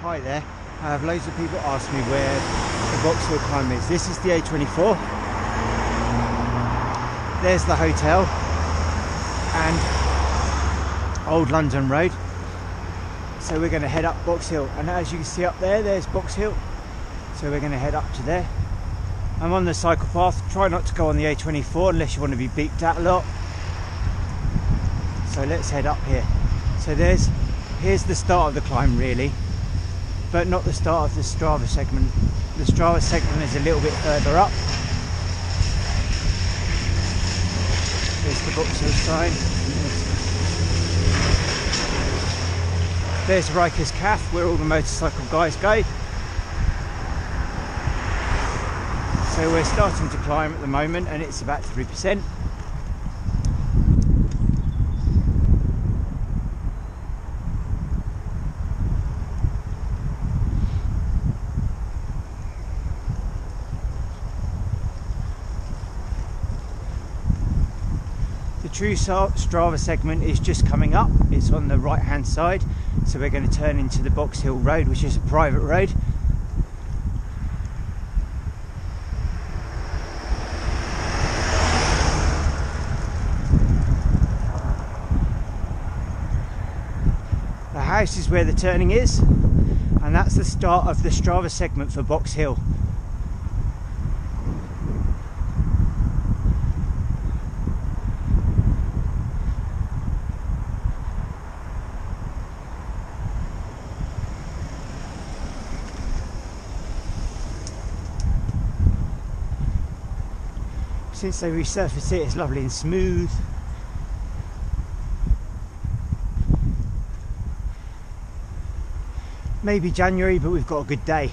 Hi there. I have loads of people ask me where the Box Hill Climb is. This is the A24. There's the hotel and Old London Road. So we're going to head up Box Hill, and as you can see up there, there's Box Hill. So we're going to head up to there. I'm on the cycle path. Try not to go on the A24 unless you want to be beeped at a lot. So let's head up here. So here's the start of the climb really, but not the start of the Strava segment. The Strava segment is a little bit further up. There's the Box Hill sign. There's Rikers Cafe, where all the motorcycle guys go. So we're starting to climb at the moment, and it's about 3%. The true Strava segment is just coming up. It's on the right hand side, so we're going to turn into the Box Hill Road, which is a private road. The house is where the turning is, and that's the start of the Strava segment for Box Hill. Since they resurfaced it, it's lovely and smooth. Maybe January, but we've got a good day.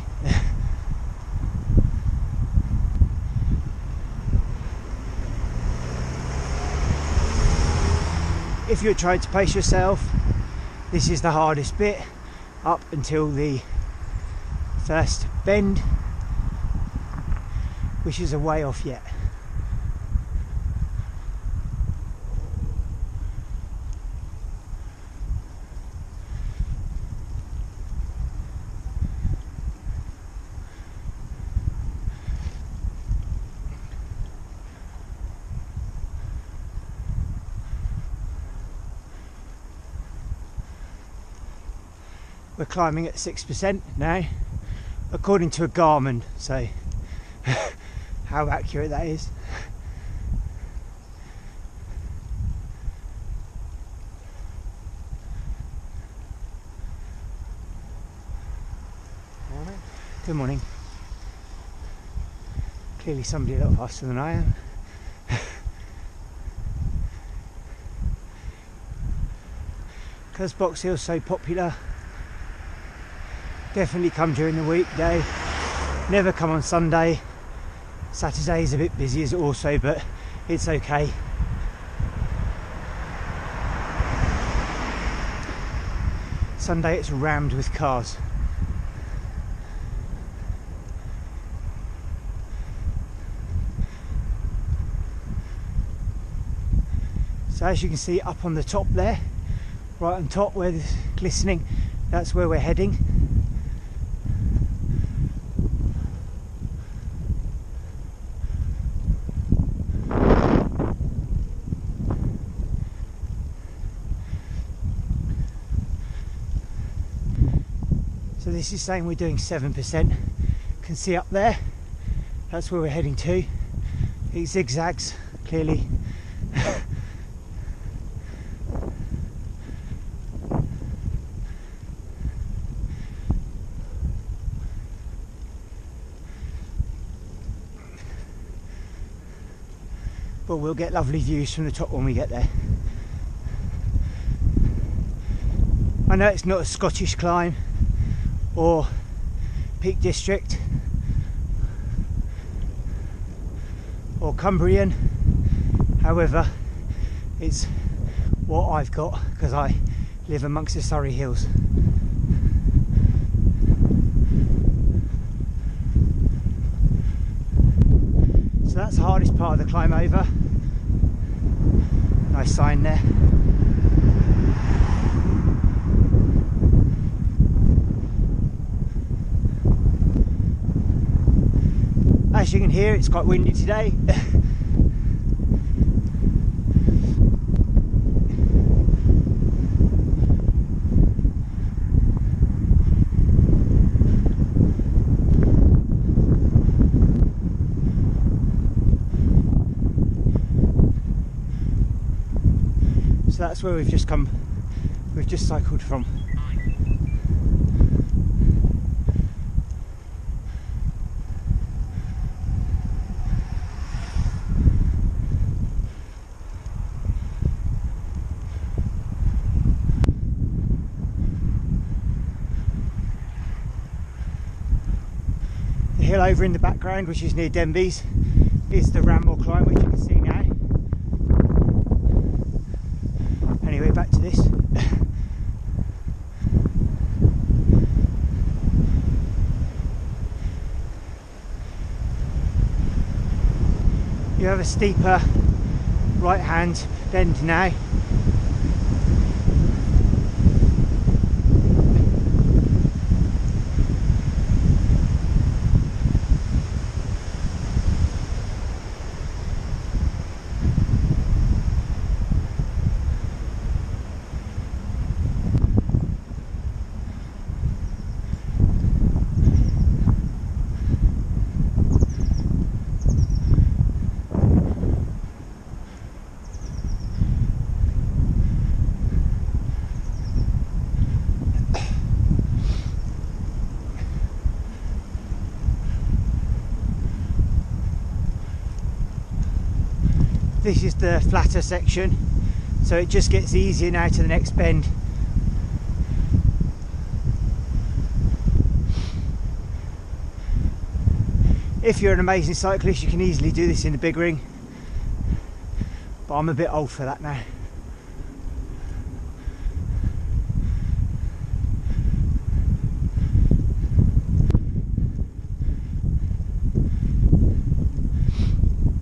If you're trying to pace yourself, this is the hardest bit up until the first bend, which is a way off yet. We're climbing at 6% now, according to a Garmin, so how accurate that is. Morning. Good morning. Clearly somebody a lot faster than I am. Because Box Hill's so popular, definitely come during the weekday, never come on Sunday. Saturday is a bit busy as also, but it's okay. Sunday it's rammed with cars. So as you can see up on the top there, right on top where it's glistening, that's where we're heading. So this is saying we're doing 7%. Can see up there, that's where we're heading to. It zigzags clearly. But we'll get lovely views from the top when we get there. I know it's not a Scottish climb or Peak District or Cumbrian, however it's what I've got because I live amongst the Surrey Hills. So that's the hardest part of the climb over. Nice sign there. As you can hear, it's quite windy today. So that's where we've just cycled from. The hill over in the background, which is near Denby's, is the Ramble climb, which you can see now. Anyway, back to this. You have a steeper right hand bend now. This is the flatter section, so it just gets easier now to the next bend. If you're an amazing cyclist, you can easily do this in the big ring, but I'm a bit old for that now.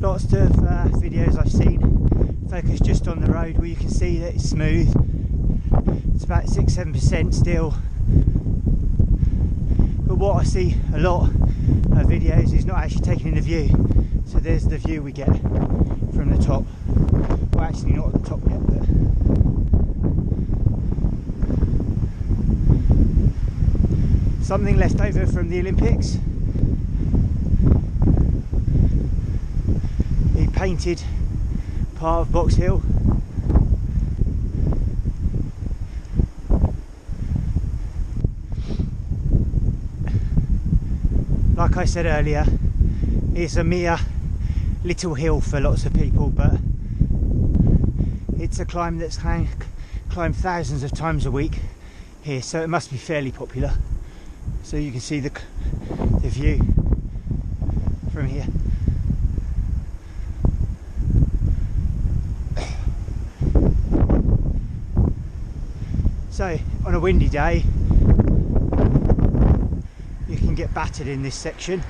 Lots of videos I've seen focus just on the road, where you can see that it's smooth. It's about 6-7% still, but what I see a lot of videos is not actually taking in the view. So there's the view we get from the top. Well, actually not at the top yet, but something left over from the Olympics. He painted part of Box Hill. Like I said earlier, it's a mere little hill for lots of people, but it's a climb that's climbed thousands of times a week here, so it must be fairly popular. So you can see the view from here. So on a windy day, you can get battered in this section.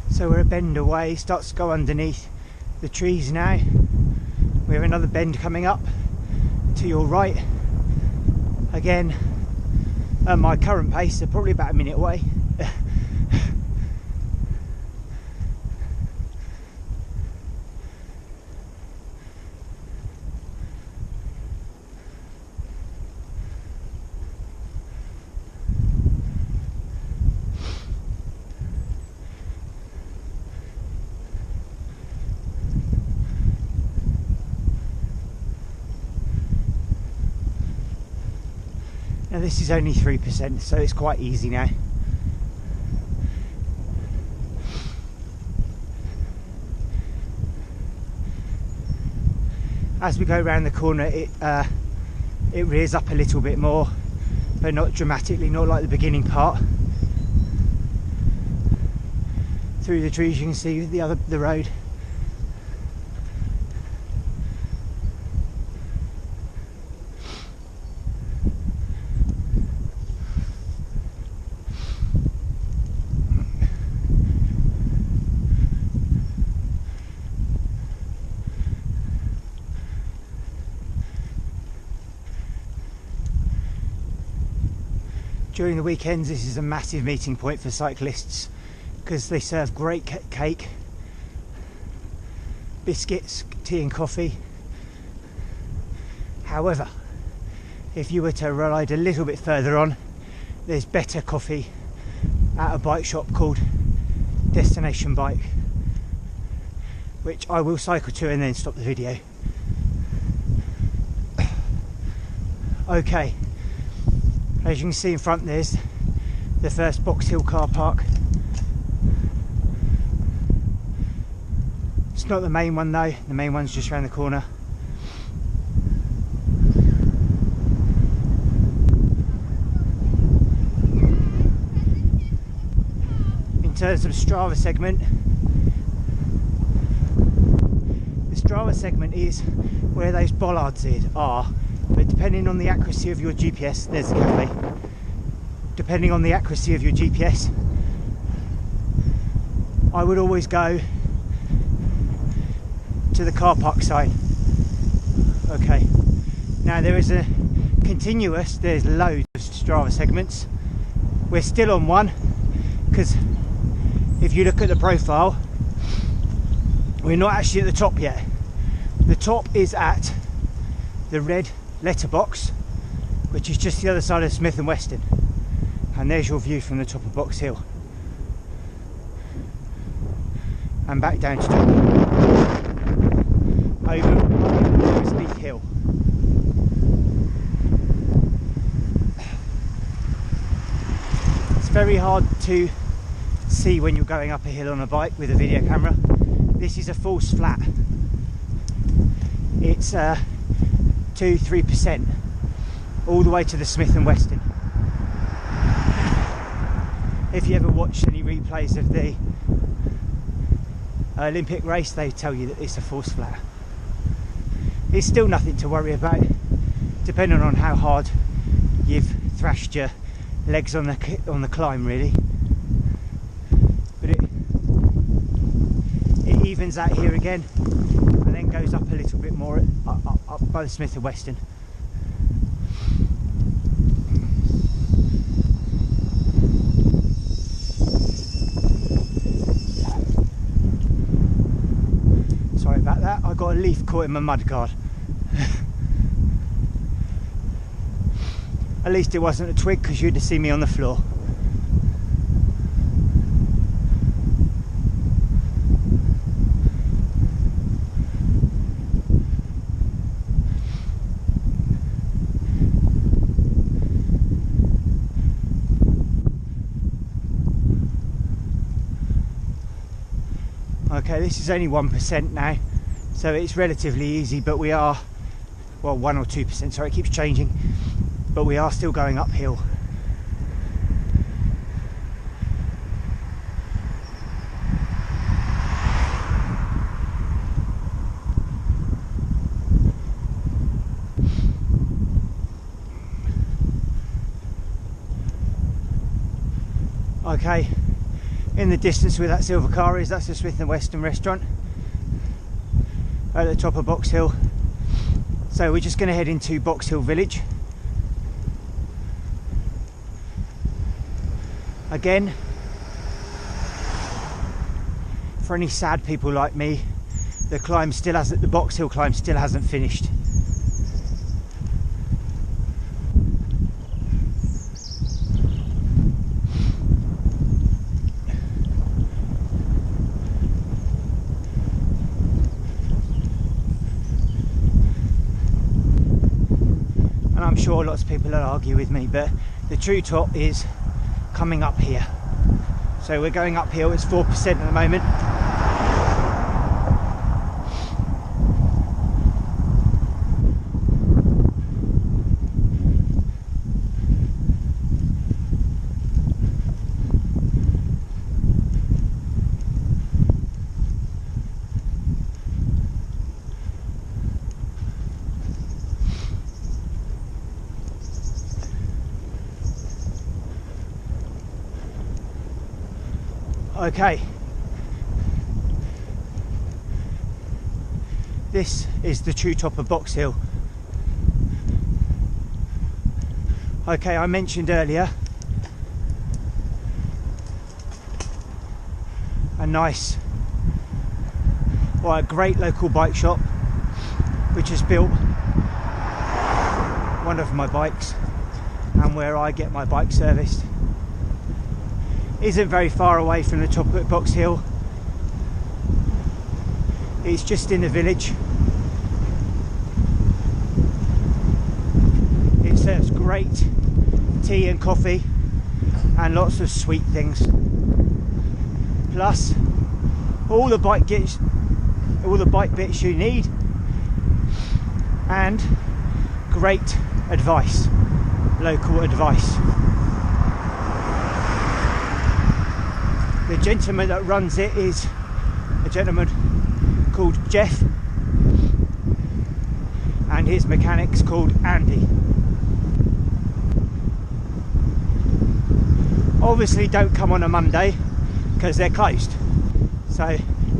So we're a bend away, starts to go underneath the trees now. We have another bend coming up to your right. Again, at my current pace, they're probably about a minute away. Now this is only 3%, so it's quite easy now. As we go around the corner, it rears up a little bit more, but not dramatically, not like the beginning part. Through the trees you can see the road. During the weekends, this is a massive meeting point for cyclists because they serve great cake, biscuits, tea and coffee. However, if you were to ride a little bit further on, there's better coffee at a bike shop called Destination Bike, which I will cycle to and then stop the video. Okay. As you can see in front, there's the first Box Hill car park. It's not the main one though, the main one's just around the corner. In terms of Strava segment, the Strava segment is where those bollards are. But depending on the accuracy of your GPS, there's the cafe. Depending on the accuracy of your GPS, I would always go to the car park side. Okay, now there is a continuous, there's loads of Strava segments. We're still on one, because if you look at the profile, we're not actually at the top yet. The top is at the red letterbox, which is just the other side of Smith and Weston, and there's your view from the top of Box Hill and back down to top over Steep Hill. It's very hard to see when you're going up a hill on a bike with a video camera. This is a false flat. It's 2-3% all the way to the Smith and Weston. If you ever watched any replays of the Olympic race, they tell you that it's a false flat. It's still nothing to worry about, depending on how hard you've thrashed your legs on the climb, really. But it evens out here again, and then goes up a little bit more up by the Smith and Weston. Sorry about that, I got a leaf caught in my mudguard. At least it wasn't a twig, because you'd have seen me on the floor. Okay, this is only 1% now, so it's relatively easy, but we are, well, 1 or 2%, sorry, it keeps changing, but we are still going uphill. Okay, in the distance where that silver car is, that's the Smith and Weston restaurant at the top of Box Hill. So we're just going to head into Box Hill village. Again, for any sad people like me, the Box Hill climb still hasn't finished. And I'm sure lots of people will argue with me, but the true top is coming up here. So we're going uphill, it's 4% at the moment. Okay, this is the true top of Box Hill. Okay, I mentioned earlier a great local bike shop which has built one of my bikes and where I get my bike serviced. Isn't very far away from the top of Box Hill. It's just in the village. It serves great tea and coffee and lots of sweet things. Plus all the bike bits you need, and great advice, local advice. The gentleman that runs it is a gentleman called Jeff, and his mechanic's called Andy. Obviously don't come on a Monday because they're closed, so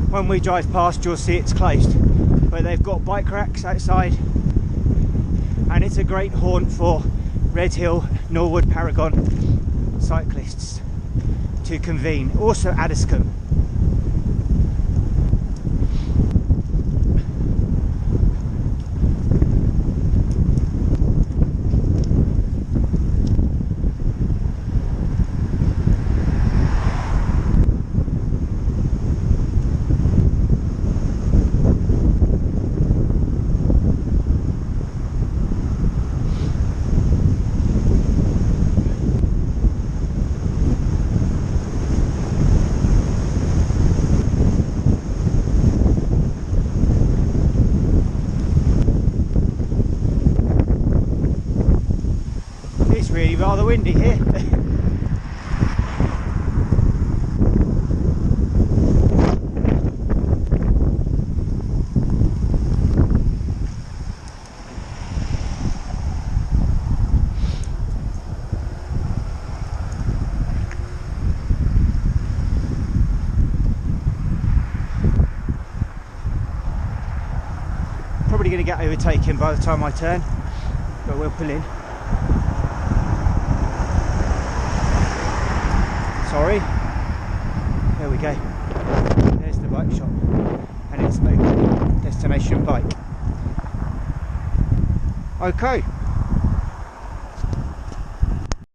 when we drive past you'll see it's closed, but they've got bike racks outside and it's a great haunt for Redhill, Norwood, Paragon cyclists to convene. Also Addiscombe. Really rather windy here. Probably going to get overtaken by the time I turn, but we'll pull in. Sorry. There we go. There's the bike shop and it's open. Destination bike. Okay.